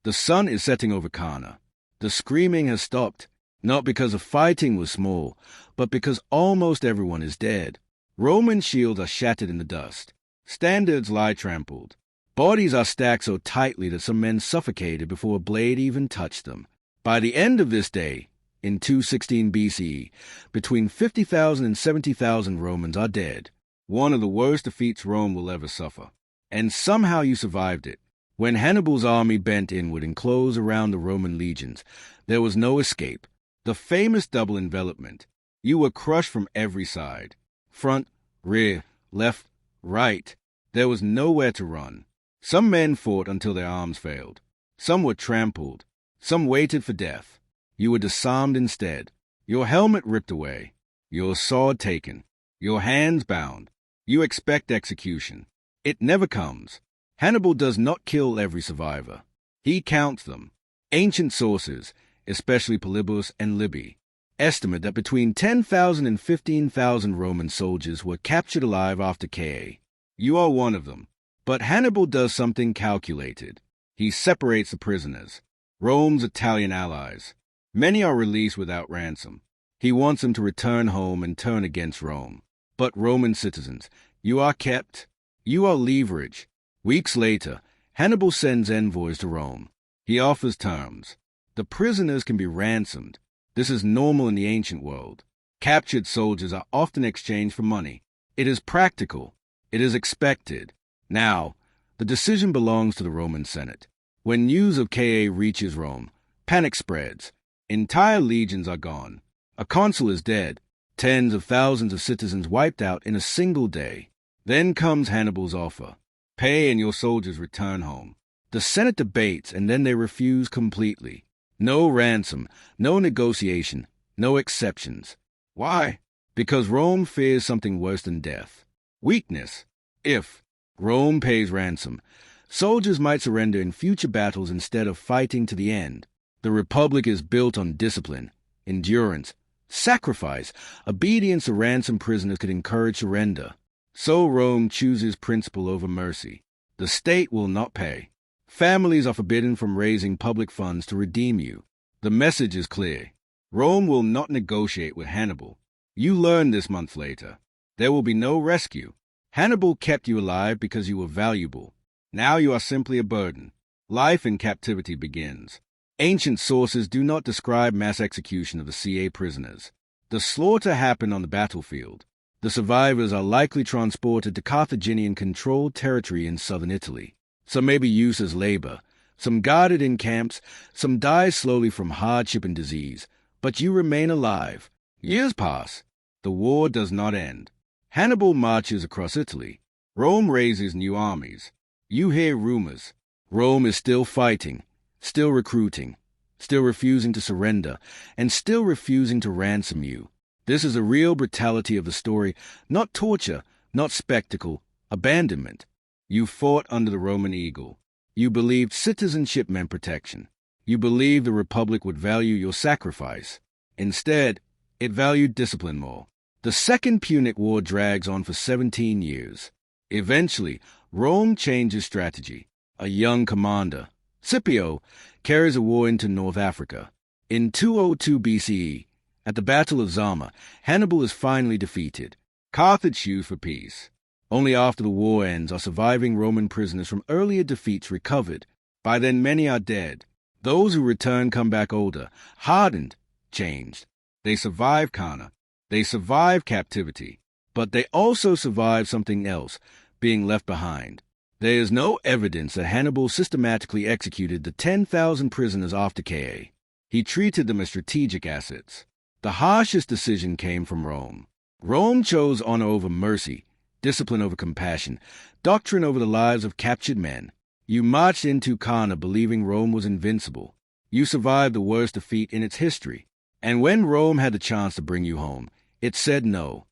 The sun is setting over Cannae. The screaming has stopped, not because the fighting was small, but because almost everyone is dead. Roman shields are shattered in the dust. Standards lie trampled. Bodies are stacked so tightly that some men suffocated before a blade even touched them. By the end of this day, in 216 BCE, between 50,000 and 70,000 Romans are dead. One of the worst defeats Rome will ever suffer. And somehow you survived it. When Hannibal's army bent inward and closed around the Roman legions, there was no escape. The famous double envelopment. You were crushed from every side. Front, rear, left, right. There was nowhere to run. Some men fought until their arms failed. Some were trampled. Some waited for death. You were disarmed instead. Your helmet ripped away. Your sword taken. Your hands bound. You expect execution. It never comes. Hannibal does not kill every survivor. He counts them. Ancient sources, especially Polybius and Livy, estimate that between 10,000 and 15,000 Roman soldiers were captured alive after Cannae. You are one of them. But Hannibal does something calculated. He separates the prisoners, Rome's Italian allies. Many are released without ransom. He wants them to return home and turn against Rome. But Roman citizens, you are kept. You are leverage. Weeks later, Hannibal sends envoys to Rome. He offers terms. The prisoners can be ransomed. This is normal in the ancient world. Captured soldiers are often exchanged for money. It is practical. It is expected. Now, the decision belongs to the Roman Senate. When news of Cannae reaches Rome, panic spreads. Entire legions are gone. A consul is dead. Tens of thousands of citizens wiped out in a single day. Then comes Hannibal's offer. Pay and your soldiers return home. The Senate debates and then they refuse completely. No ransom, no negotiation, no exceptions. Why? Because Rome fears something worse than death. Weakness. If Rome pays ransom, soldiers might surrender in future battles instead of fighting to the end. The Republic is built on discipline, endurance, sacrifice. Obedience to ransom prisoners could encourage surrender. So Rome chooses principle over mercy. The state will not pay. Families are forbidden from raising public funds to redeem you. The message is clear. Rome will not negotiate with Hannibal. You learn this months later. There will be no rescue. Hannibal kept you alive because you were valuable. Now you are simply a burden. Life in captivity begins. Ancient sources do not describe mass execution of the CA prisoners. The slaughter happened on the battlefield. The survivors are likely transported to Carthaginian-controlled territory in southern Italy. Some may be used as labor, some guarded in camps, some die slowly from hardship and disease, but you remain alive. Years pass. The war does not end. Hannibal marches across Italy. Rome raises new armies. You hear rumors. Rome is still fighting, still recruiting, still refusing to surrender, and still refusing to ransom you. This is the real brutality of the story, not torture, not spectacle, abandonment. You fought under the Roman eagle. You believed citizenship meant protection. You believed the Republic would value your sacrifice. Instead, it valued discipline more. The Second Punic War drags on for 17 years. Eventually, Rome changes strategy. A young commander, Scipio, carries a war into North Africa. In 202 BCE, at the Battle of Zama, Hannibal is finally defeated. Carthage sues for peace. Only after the war ends are surviving Roman prisoners from earlier defeats recovered. By then many are dead. Those who return come back older, hardened, changed. They survive Cannae. They survive captivity. But they also survive something else, being left behind. There is no evidence that Hannibal systematically executed the 10,000 prisoners after Cannae. He treated them as strategic assets. The harshest decision came from Rome. Rome chose honor over mercy, discipline over compassion, doctrine over the lives of captured men. You marched into Cannae believing Rome was invincible. You survived the worst defeat in its history. And when Rome had the chance to bring you home, it said no.